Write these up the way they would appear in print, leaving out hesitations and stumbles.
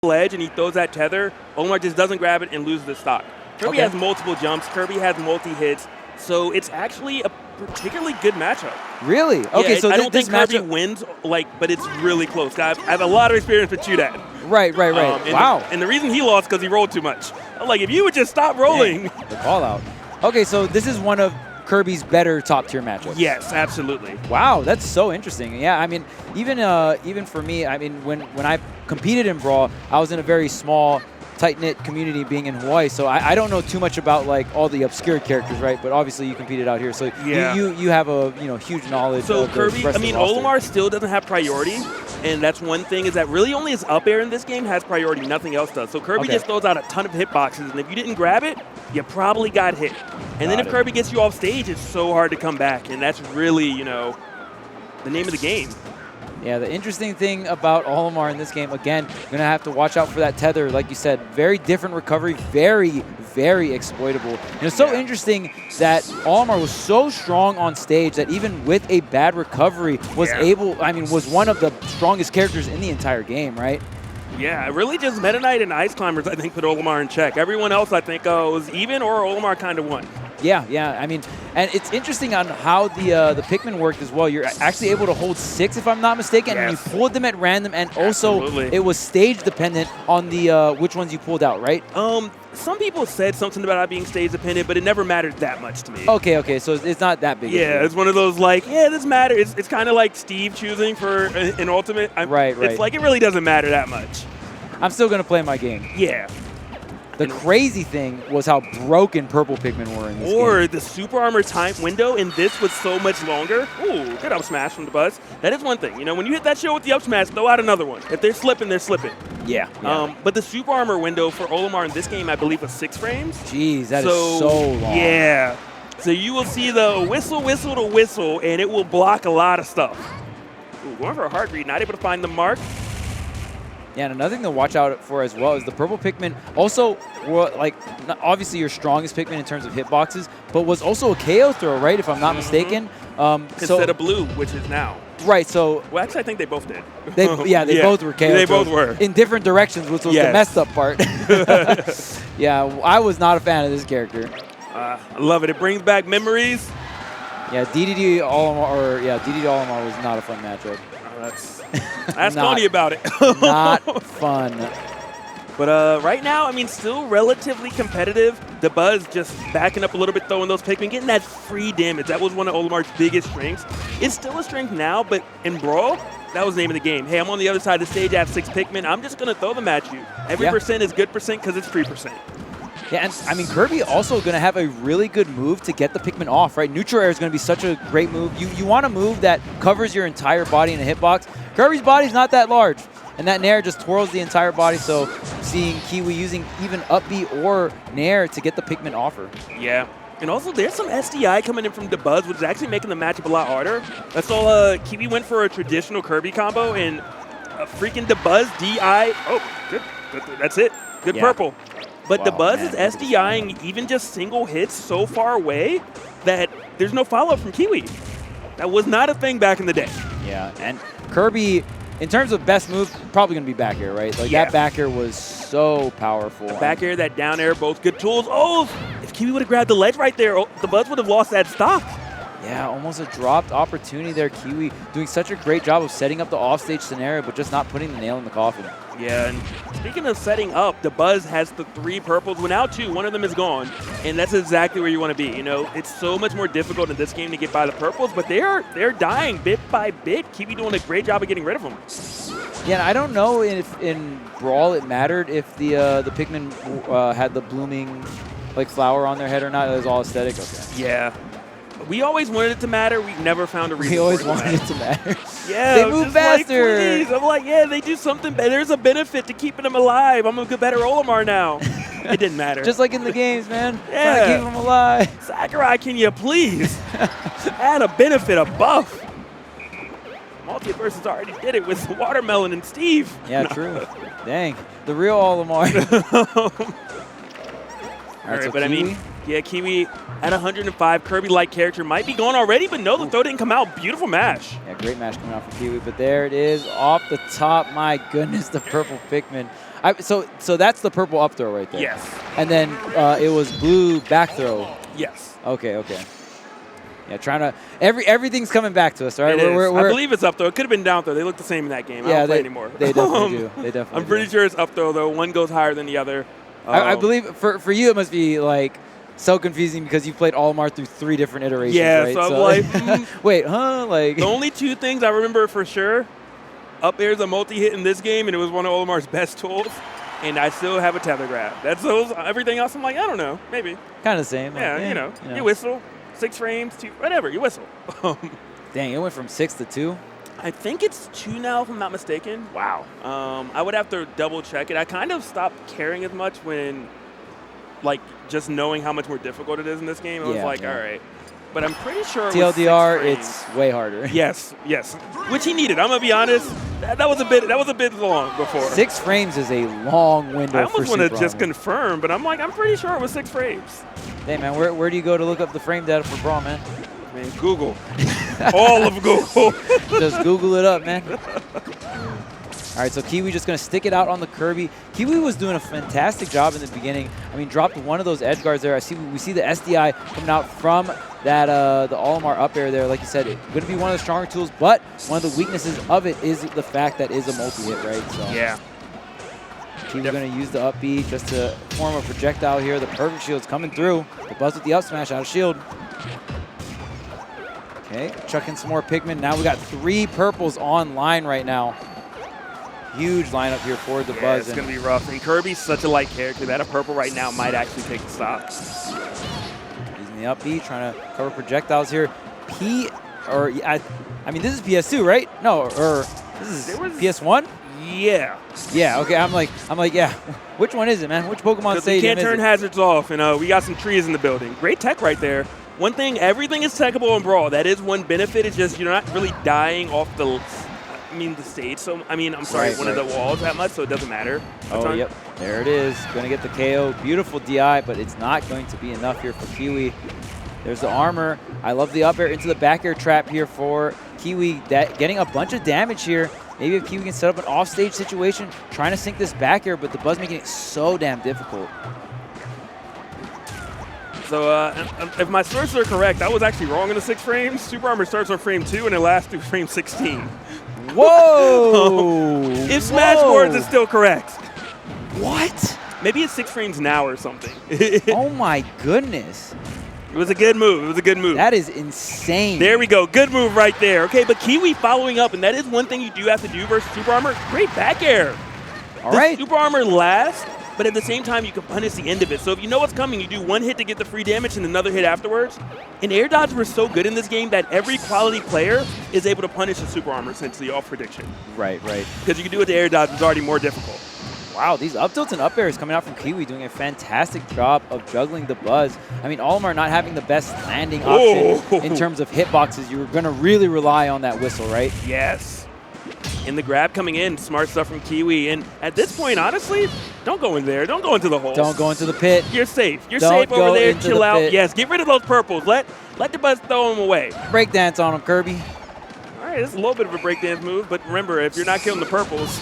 ledge and he throws that tether, Olimar just doesn't grab it and loses the stock. Kirby has multiple jumps. Kirby has multi-hits. So it's actually a particularly good matchup. Really? Okay, yeah, so I don't think Kirby matchup wins, but it's really close. I have a lot of experience with Chudat. Right. Wow. And the reason he lost because he rolled too much. I'm like, if you would just stop rolling. Dang, the call out. Okay, so this is one of Kirby's better top-tier matchups. Yes, absolutely. Wow, that's so interesting. Yeah, I mean, even for me, I mean, when I competed in Brawl, I was in a very small, tight-knit community being in Hawaii, so I don't know too much about like all the obscure characters, right? But obviously you competed out here, so yeah. you have a huge knowledge. So of Kirby, the Olimar still doesn't have priority, and that's one thing is that really only his up air in this game has priority, nothing else does. So Kirby just throws out a ton of hitboxes, and if you didn't grab it, you probably got hit. And then if Kirby gets you off stage, it's so hard to come back, and that's really the name of the game. Yeah, the interesting thing about Olimar in this game, again, you're going to have to watch out for that tether. Like you said, very different recovery, very, very exploitable. And it's so interesting that Olimar was so strong on stage that even with a bad recovery was was one of the strongest characters in the entire game, right? Yeah, really just Meta Knight and Ice Climbers, I think, put Olimar in check. Everyone else, I think, was even or Olimar kind of won. Yeah. I mean, and it's interesting on how the Pikmin worked as well. You're actually able to hold 6, if I'm not mistaken, and you pulled them at random, and also it was stage dependent on the which ones you pulled out, right? Some people said something about it being stage dependent, but it never mattered that much to me. Okay, so it's not that big. Yeah, it's one of those like, this matters. It's kind of like Steve choosing for an ultimate. Right. It's like it really doesn't matter that much. I'm still gonna play my game. Yeah. The crazy thing was how broken purple Pikmin were in this game. The super armor time window in this was so much longer. Ooh, good up smash from Dabuz. That is one thing. When you hit that shell with the up smash, throw out another one. If they're slipping, they're slipping. Yeah. But the super armor window for Olimar in this game, I believe, was 6 frames. Jeez, that is so long. Yeah. So you will see the whistle to whistle, and it will block a lot of stuff. Ooh, going for a hard read, not able to find the mark. Yeah, and another thing to watch out for as well is the purple Pikmin also were obviously your strongest Pikmin in terms of hitboxes, but was also a KO thrower, right? If I'm not mistaken. Instead of blue, which is now. Right. So. Well, actually, I think they both did. They both were KO. They both were in different directions, which was the messed up part. Yeah, I was not a fan of this character. I love it. It brings back memories. Yeah, DDD Olimar was not a fun matchup. That's funny about it. Not fun. But right now, I mean, still relatively competitive. Dabuz just backing up a little bit, throwing those Pikmin, getting that free damage. That was one of Olimar's biggest strengths. It's still a strength now, but in Brawl, that was the name of the game. Hey, I'm on the other side of the stage. I have 6 Pikmin. I'm just going to throw them at you. Every percent is good percent because it's free percent. Yeah, and I mean, Kirby also going to have a really good move to get the Pikmin off, right? Neutral Air is going to be such a great move. You want a move that covers your entire body in a hitbox. Kirby's body's not that large, and that Nair just twirls the entire body, so seeing Kiwi using even up B or Nair to get the Pikmin offer. Yeah. And also, there's some SDI coming in from Dabuz, which is actually making the matchup a lot harder. I saw Kiwi went for a traditional Kirby combo, and a freaking Dabuz DI. Oh, good. That's it. Good purple. But Dabuz is SDIing even just single hits so far away that there's no follow-up from Kiwi. That was not a thing back in the day. Yeah, and Kirby, in terms of best move, probably going to be back air, right? Like that back air was so powerful. The back air, that down air, both good tools. Oh, if Kiwi would have grabbed the ledge right there, Dabuz would have lost that stock. Yeah, almost a dropped opportunity there. Kiwi doing such a great job of setting up the offstage scenario, but just not putting the nail in the coffin. Yeah, and speaking of setting up, Dabuz has the 3 purples. Well, now 2. One of them is gone, and that's exactly where you want to be. It's so much more difficult in this game to get by the purples, but they're dying bit by bit. Kiwi doing a great job of getting rid of them. Yeah, and I don't know if in Brawl it mattered if the Pikmin had the blooming flower on their head or not. It was all aesthetic. Okay. Yeah. We always wanted it to matter. We never found a reason. We always wanted it to matter. Yeah, they move faster. Please. I'm like, they do something better. There's a benefit to keeping them alive. I'm a good, better Olimar now. It didn't matter. Just like in the games, man. Yeah. Trying to keep them alive. Sakurai, can you please add a benefit, a buff? Multiverse already did it with Watermelon and Steve. Yeah, true. Dang, the real Olimar. All right, but I mean, Yeah, Kiwi at 105, Kirby-like character might be gone already, but no, the throw didn't come out. Beautiful mash. Yeah, great mash coming out for Kiwi, but there it is off the top. My goodness, the purple Pikmin. So that's the purple up throw right there. Yes. And then it was blue back throw. Yes. Okay. Yeah, trying to everything's coming back to us, all right? I believe it's up throw. It could have been down throw. They look the same in that game. I don't play anymore. They definitely do. They definitely I'm pretty sure it's up throw though. One goes higher than the other. I believe for you it must be like so confusing because you played Olimar through 3 different iterations. Yeah, right? so I'm like, wait, huh? Like the only 2 things I remember for sure. Up there's a multi-hit in this game, and it was one of Olimar's best tools. And I still have a tether grab. That's those. Everything else, I'm like, I don't know, maybe. Kind of the same. Yeah, like, you whistle, 6 frames, 2, whatever, you whistle. Dang, it went from 6 to 2. I think it's 2 now, if I'm not mistaken. Wow. I would have to double check it. I kind of stopped caring as much when, like, just knowing how much more difficult it is in this game. I was like, all right. But I'm pretty sure it was TLDR, it's way harder. Yes, which he needed. I'm gonna be honest. That was a bit long before. 6 frames is a long window. I almost want to just Armor. confirm, but I'm pretty sure it was 6 frames. Hey man, where do you go to look up the frame data for Brawl, man? Man, Google. All of Google. Just Google it up, man. All right, so Kiwi just going to stick it out on the Kirby. Kiwi was doing a fantastic job in the beginning. I mean, dropped one of those edge guards there. We see the SDI coming out from that the Olimar up air there. Like you said, it's going to be one of the stronger tools, but one of the weaknesses of it is the fact that it's a multi-hit, right? So yeah. Kiwi's going to use the up B just to form a projectile here. The perfect shield's coming through. The buzz with the up smash out of shield. Okay, chucking some more Pikmin. Now we got 3 purples online right now. Huge lineup here for the Buzz. It's going to be rough. And Kirby's such a light character that a purple right now might actually take the stop. Using the up B, trying to cover projectiles here. I mean, this is PS2, right? No, or this is PS1? Yeah. Yeah, okay, I'm like, yeah. Which one is it, man? Which Pokemon Because stadium we can't turn hazards off, and we got some trees in the building. Great tech right there. One thing, everything is techable in Brawl. That is one benefit. It's just you're not really dying off the stage. So, I'm sorry, one of the walls that much, so it doesn't matter. Oh, yep. There it is. Going to get the KO. Beautiful DI, but it's not going to be enough here for Kiwi. There's the armor. I love the up air into the back air trap here for Kiwi. Getting a bunch of damage here. Maybe if Kiwi can set up an off-stage situation, trying to sink this back air, but the Buzz making it so damn difficult. So if my sources are correct, I was actually wrong in the 6 frames. Super Armor starts on frame 2 and it lasts through frame 16. Whoa! If Smash Boards is still correct. What? Maybe it's 6 frames now or something. Oh my goodness. It was a good move. That is insane. There we go. Good move right there. Okay, but Kiwi following up, and that is one thing you do have to do versus Super Armor. Great back air. All right. Super Armor lasts, but at the same time, you can punish the end of it. So if you know what's coming, you do one hit to get the free damage and another hit afterwards. And air dodge were so good in this game that every quality player is able to punish a Super Armor essentially off prediction. Right. Because you can do it to air dodge, it's already more difficult. Wow, these up tilts and up airs coming out from Kiwi doing a fantastic job of juggling the Buzz. I mean, Olimar not having the best landing option in terms of hitboxes. You're going to really rely on that whistle, right? Yes. And the grab coming in, smart stuff from Kiwi. And at this point, honestly, don't go in there. Don't go into the hole. Don't go into the pit. You're safe. You're safe over there. Chill out. Yes, get rid of those purples. Let the Buzz throw them away. Breakdance on him, Kirby. All right, this is a little bit of a breakdance move, but remember, if you're not killing the purples,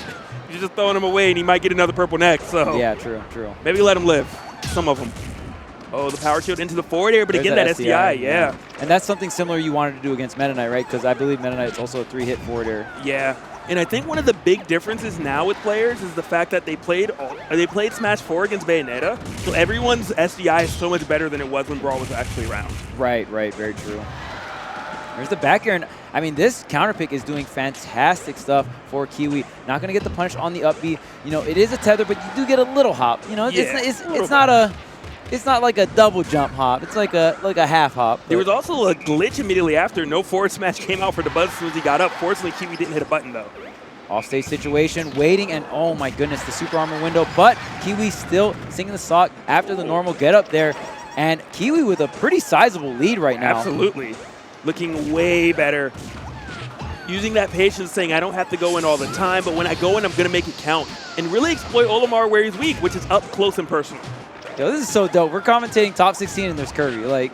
you're just throwing them away, and he might get another purple next. So yeah, true. Maybe let him live. Some of them. Oh, the power shield into the forward air, but again, that SDI, yeah. And that's something similar you wanted to do against Meta Knight, right? Because I believe Meta Knight's also a 3-hit forward air. Yeah. And I think one of the big differences now with players is the fact that they played Smash 4 against Bayonetta, so everyone's SDI is so much better than it was when Brawl was actually around. Right, very true. There's the back air, and I mean, this counter pick is doing fantastic stuff for Kiwi. Not going to get the punish on the up B. You know, it is a tether, but you do get a little hop. You know, it's not like a double jump hop. It's like a half hop. There was also a glitch immediately after. No forward smash came out for the Buzz as soon as he got up. Fortunately, Kiwi didn't hit a button, though. Off-stage situation, waiting, and oh my goodness, the Super Armor window. But Kiwi still singing the sock after the normal get up there. And Kiwi with a pretty sizable lead right now. Absolutely. Looking way better. Using that patience, saying I don't have to go in all the time, but when I go in, I'm going to make it count. And really exploit Olimar where he's weak, which is up close and personal. Yo, this is so dope. We're commentating top 16 and there's Kirby. Like,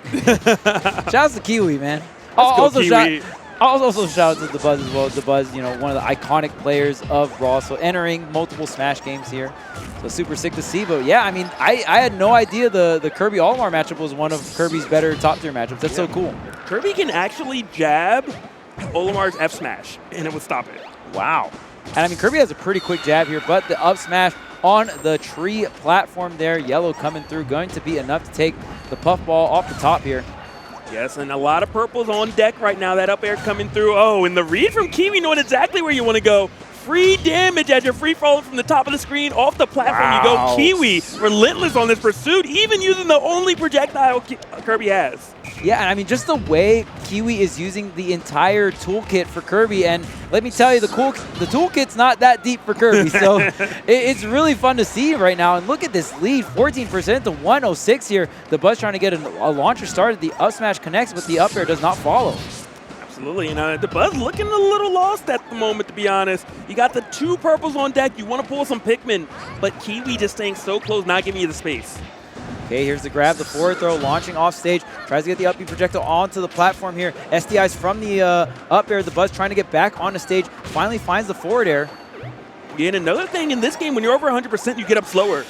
shouts to Kiwi, man. Also shout out to Dabuz as well. Dabuz, you know, one of the iconic players of Brawl, so entering multiple Smash games here. So super sick to see. But yeah, I mean, I had no idea the Kirby Olimar matchup was one of Kirby's better top tier matchups. That's so cool. Kirby can actually jab Olimar's F smash, and it would stop it. Wow. And I mean, Kirby has a pretty quick jab here, but the up smash on the tree platform there, yellow coming through, going to be enough to take the puffball off the top here. Yes, and a lot of purples on deck right now. That up air coming through. Oh, and the read from Kiwi knowing exactly where you want to go. Free damage as you're free falling from the top of the screen off the platform. Wow. You go. Kiwi relentless on this pursuit, even using the only projectile Kirby has. Yeah, and I mean, just the way Kiwi is using the entire toolkit for Kirby, and let me tell you, the toolkit's not that deep for Kirby, so it's really fun to see right now. And look at this lead, 14% to 106 here. Dabuz trying to get a launcher started. The up smash connects, but the up air does not follow. Absolutely, and Dabuz looking a little lost at the moment, to be honest. You got the 2 purples on deck. You want to pull some Pikmin, but Kiwi just staying so close, not giving you the space. Okay, here's the grab, the forward throw, launching off stage. Tries to get the up B projectile onto the platform here. SDI's from the up air. Dabuz trying to get back on the stage. Finally finds the forward air. Yeah, and another thing in this game, when you're over 100%, you get up slower.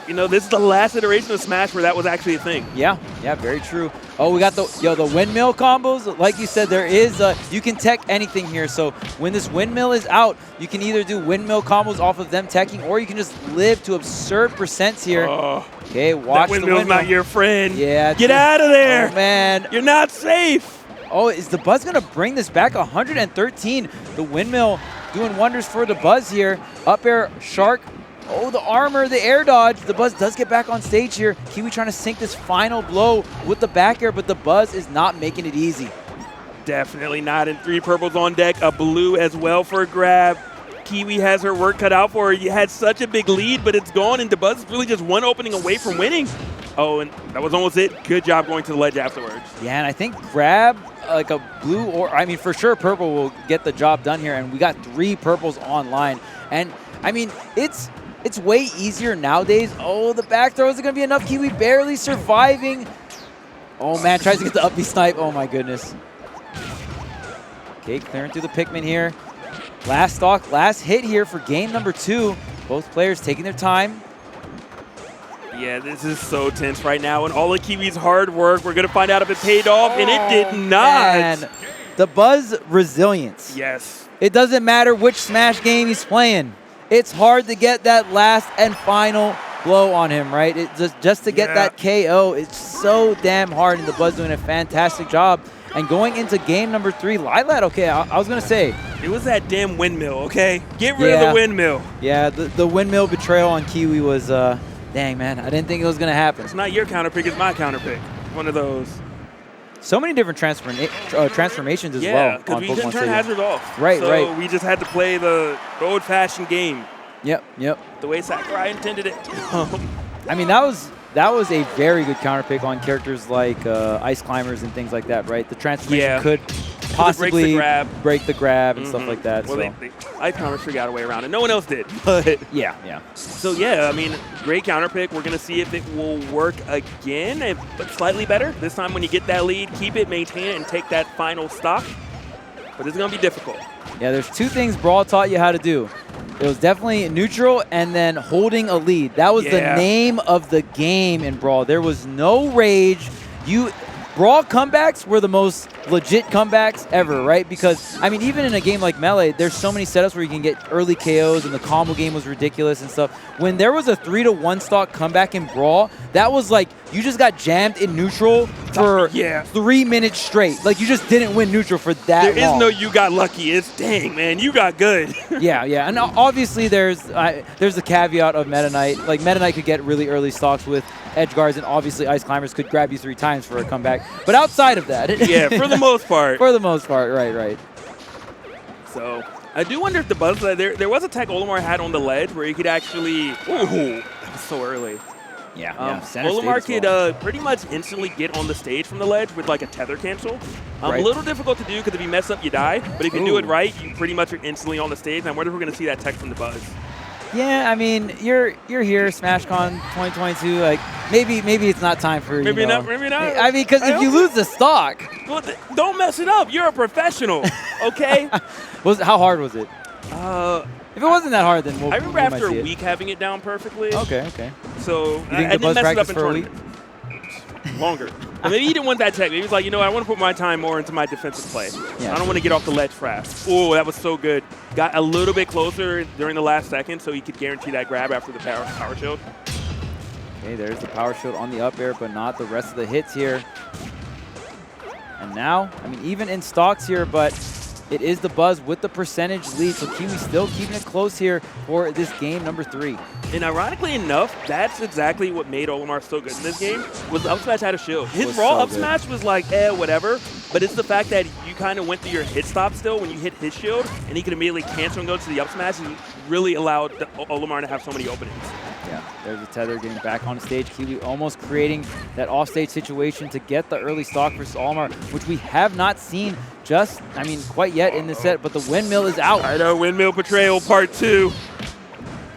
You know, this is the last iteration of Smash where that was actually a thing. Yeah, very true. Oh, we got the windmill combos. Like you said, there is you can tech anything here. So when this windmill is out, you can either do windmill combos off of them teching, or you can just live to absurd percents here. Okay, watch the windmill. Windmill's not your friend. Yeah. Get out of there. Oh, man. You're not safe. Oh, is Dabuz going to bring this back? 113. The windmill doing wonders for Dabuz here. Up air, shark. Oh, the armor, the air dodge. Dabuz does get back on stage here. Kiwi trying to sink this final blow with the back air, but Dabuz is not making it easy. Definitely not. And 3 purples on deck, a blue as well for a grab. Kiwi has her work cut out for her. You had such a big lead, but it's gone, and Dabuz is really just one opening away from winning. Oh, and that was almost it. Good job going to the ledge afterwards. Yeah, and I think grab like a blue, or I mean, for sure purple will get the job done here, and we got 3 purples online. And I mean, it's way easier nowadays. Oh, the back throw isn't going to be enough. Kiwi barely surviving. Oh, man, tries to get the up B snipe. Oh, my goodness. Okay, clearing through the Pikmin here. Last stock, last hit here for game number 2. Both players taking their time. Yeah, this is so tense right now. And all of Kiwi's hard work, we're going to find out if it paid off, and it did not. Man. Dabuz resilience. Yes. It doesn't matter which Smash game he's playing. It's hard to get that last and final blow on him, right? Just to get that KO, it's so damn hard, and Dabuz doing a fantastic job. And going into game number 3, Lilat, okay, I was going to say. It was that damn windmill, okay? Get rid of the windmill. Yeah, the windmill betrayal on Kiwi was, dang, man, I didn't think it was going to happen. It's not your counter pick, it's my counter pick. One of those. So many different transformations as well. Yeah, because we couldn't turn hazards off. Right, so we just had to play the old-fashioned game. Yep. The way Sakurai intended it. I mean, that was a very good counter pick on characters like Ice Climbers and things like that, right? The transformation could possibly break the grab and stuff like that. Well, so. Ice Climbers figured out a way around it. No one else did. But yeah. So, yeah, I mean, great counter pick. We're going to see if it will work again, but slightly better. This time when you get that lead, keep it, maintain it, and take that final stock. But it's going to be difficult. Yeah, there's 2 things Brawl taught you how to do. It was definitely neutral and then holding a lead. That was the name of the game in Brawl. There was no rage. Brawl comebacks were the most legit comebacks ever, right? Because, I mean, even in a game like Melee, there's so many setups where you can get early KOs, and the combo game was ridiculous and stuff. When there was a 3-to-1 stock comeback in Brawl, that was like, you just got jammed in neutral for 3 minutes straight. Like, you just didn't win neutral for that long. There is no you got lucky. It's, dang, man, you got good. Yeah. And obviously there's the caveat of Meta Knight. Like, Meta Knight could get really early stocks with edge guards, and obviously Ice Climbers could grab you 3 times for a comeback. But outside of that. Yeah, for the most part. For the most part, right. So, I do wonder if Dabuz, there was a tech Olimar had on the ledge where he could actually, that was so early. Yeah, Olimar could pretty much instantly get on the stage from the ledge with like a tether cancel. A little difficult to do because if you mess up, you die. But if you do it right, you pretty much are instantly on the stage. And I wonder if we're going to see that tech from Dabuz. Yeah, I mean, you're here, SmashCon 2022. Like, maybe it's not time for you. Maybe know. not. Maybe not. I mean, because if you lose the stock, well, don't mess it up. You're a professional, okay? How hard was it? If it wasn't that hard, then I remember after a week having it down perfectly. Okay. So you think I the Buzz didn't mess it up practiced in for a week? tournament. Longer. And maybe he didn't want that tech. He was like, you know what, I want to put my time more into my defensive play. Yeah. I don't want to get off the ledge fast. Oh, that was so good. Got a little bit closer during the last second so he could guarantee that grab after the power shield. Okay, there's the power shield on the up air, but not the rest of the hits here. And now, I mean, even in stocks here, but it is the Buzz with the percentage lead, so Kiwi still keeping it close here for this game number 3. And ironically enough, that's exactly what made Olimar so good in this game, was the up smash had a shield. His raw up smash was like, whatever, but it's the fact that you kind of went through your hit stop still when you hit his shield, and he could immediately cancel and go to the up smash, and really allowed Olimar to have so many openings. Yeah, there's a tether getting back on stage. Kiwi almost creating that offstage situation to get the early stock versus Olimar, which we have not seen quite yet in this set, but the windmill is out. I know, windmill betrayal part 2.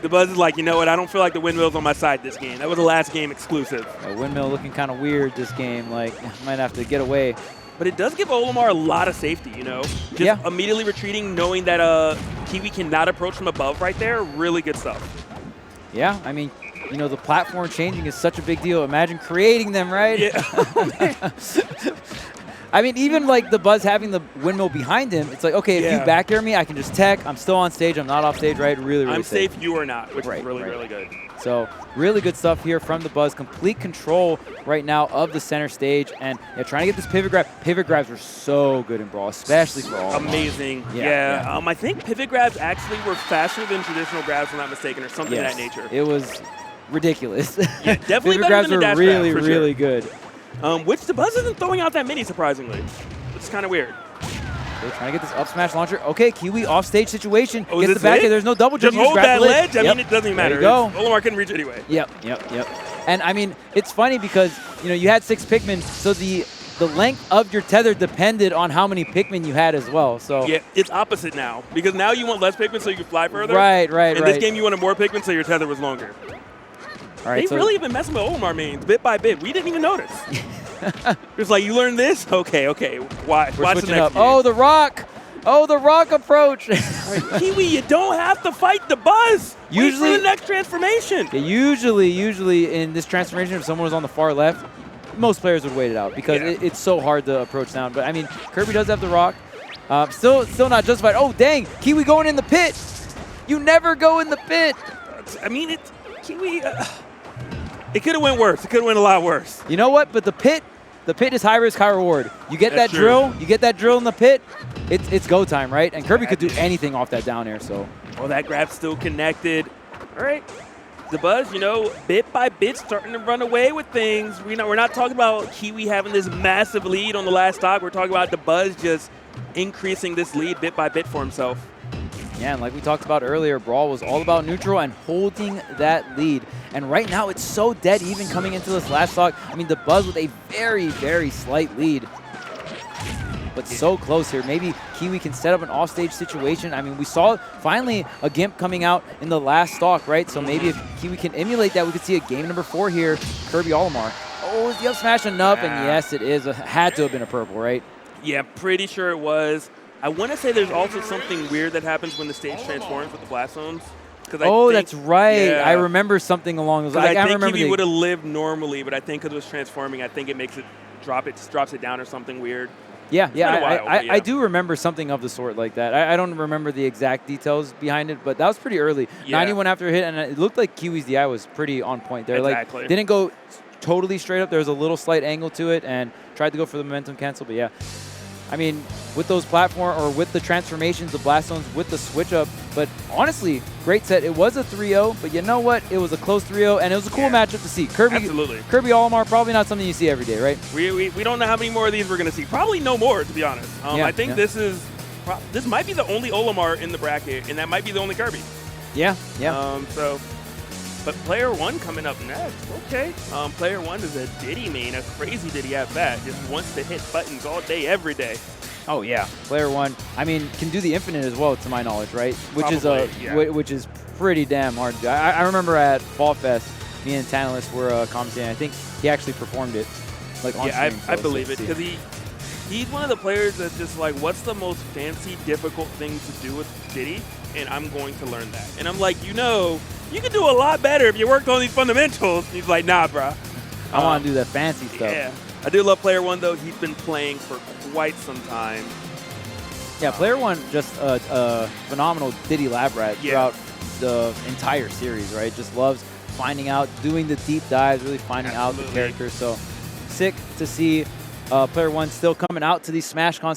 The Buzz is like, you know what, I don't feel like the windmill's on my side this game. That was a last game exclusive. Windmill looking kind of weird this game, like, might have to get away. But it does give Olimar a lot of safety, you know? Just immediately retreating, knowing that Kiwi cannot approach from above right there, really good stuff. Yeah, I mean, you know, the platform changing is such a big deal. Imagine creating them, right? Yeah. I mean, even like the Buzz having the windmill behind him, it's like, okay, if you back air me, I can just tech. I'm still on stage. I'm not off stage, right? Really I'm safe. safe, you are not, which is really good. So really good stuff here from the Buzz. Complete control right now of the center stage. And trying to get this pivot grab. Pivot grabs are so good in Brawl, especially for all. Amazing. Yeah. I think pivot grabs actually were faster than traditional grabs, if I'm not mistaken, or something of that nature. It was ridiculous. Yeah, definitely pivot better grabs than the dash were really, grab, really good. Which the Buzz isn't throwing out that many, surprisingly. It's kind of weird. Okay, trying to get this up smash launcher. Okay, Kiwi off-stage situation. Oh, gets the back it? air. There's no double jump. Just hold that ledge? I mean, it doesn't even matter. There you go. Olimar couldn't reach anyway. Yep. And, I mean, it's funny because, you know, you had 6 Pikmin, so the length of your tether depended on how many Pikmin you had as well. So yeah, it's opposite now. Because now you want less Pikmin so you can fly further. Right. In this game, you wanted more Pikmin so your tether was longer. All right, They've really been messing with Olimar mains bit by bit. We didn't even notice. It's like, you learned this? Okay. Watch the next game. Oh, the rock. Oh, the rock approach. Right, Kiwi, you don't have to fight the Buzz. Usually, wait for the next transformation. Yeah, usually in this transformation, if someone was on the far left, most players would wait it out because it's so hard to approach down. But, I mean, Kirby does have the rock. Still not justified. Oh, dang. Kiwi going in the pit. You never go in the pit. I mean, it's Kiwi. It could have went worse. It could have went a lot worse. You know what? But the pit is high risk, high reward. You get That's that true. drill. You get that drill in the pit. It's go time, right? And Kirby could do anything off that down air. So. Well, that grab's still connected. All right. The Buzz, you know, bit by bit starting to run away with things. We're not talking about Kiwi having this massive lead on the last stock. We're talking about the Buzz just increasing this lead bit by bit for himself. Yeah, and like we talked about earlier, Brawl was all about neutral and holding that lead. And right now, it's so dead even coming into this last stock. I mean, the Buzz with a very, very slight lead. But so close here. Maybe Kiwi can set up an offstage situation. I mean, we saw finally a Gimp coming out in the last stock, right? So maybe if Kiwi can emulate that, we could see a game number 4 here, Kirby Olimar. Oh, is the up smash enough? And yes, it is. It had to have been a purple, right? Yeah, pretty sure it was. I want to say there's also something weird that happens when the stage transforms with the blast zones. That's right. Yeah. I remember something along those lines. I think Kiwi would have lived normally, but I think because it was transforming, I think it makes it drops it down or something weird. Yeah, I do remember something of the sort like that. I don't remember the exact details behind it, but that was pretty early. Yeah. 91 after a hit, and it looked like Kiwi's DI was pretty on point there. Exactly. Like, didn't go totally straight up. There was a little slight angle to it, and tried to go for the momentum cancel, but yeah. I mean, with those platform or with the transformations, the blast zones, with the switch up. But honestly, great set. It was a 3-0, but you know what? It was a close 3-0, and it was a cool matchup to see. Kirby Olimar, probably not something you see every day, right? We don't know how many more of these we're going to see. Probably no more, to be honest. I think this might be the only Olimar in the bracket, and that might be the only Kirby. Yeah. But player 1 coming up next. Okay. Player 1 is a Diddy main, a crazy Diddy at that. Just wants to hit buttons all day, every day. Oh yeah, player 1. I mean, can do the infinite as well, to my knowledge, right? Which is pretty damn hard to do. I remember at Fall Fest, me and Tantalus were commentating. I think he actually performed it, like on stream. I believe it because he's one of the players that's just like, what's the most fancy, difficult thing to do with Diddy? And I'm going to learn that. And I'm like, you know, you could do a lot better if you worked on these fundamentals. And he's like, nah, bro. I want to do the fancy stuff. Yeah. I do love Player One, though. He's been playing for quite some time. Yeah, Player One, just a phenomenal Diddy lab rat throughout the entire series, right? Just loves finding out, doing the deep dives, really finding out the characters. So sick to see Player One still coming out to these Smash Cons.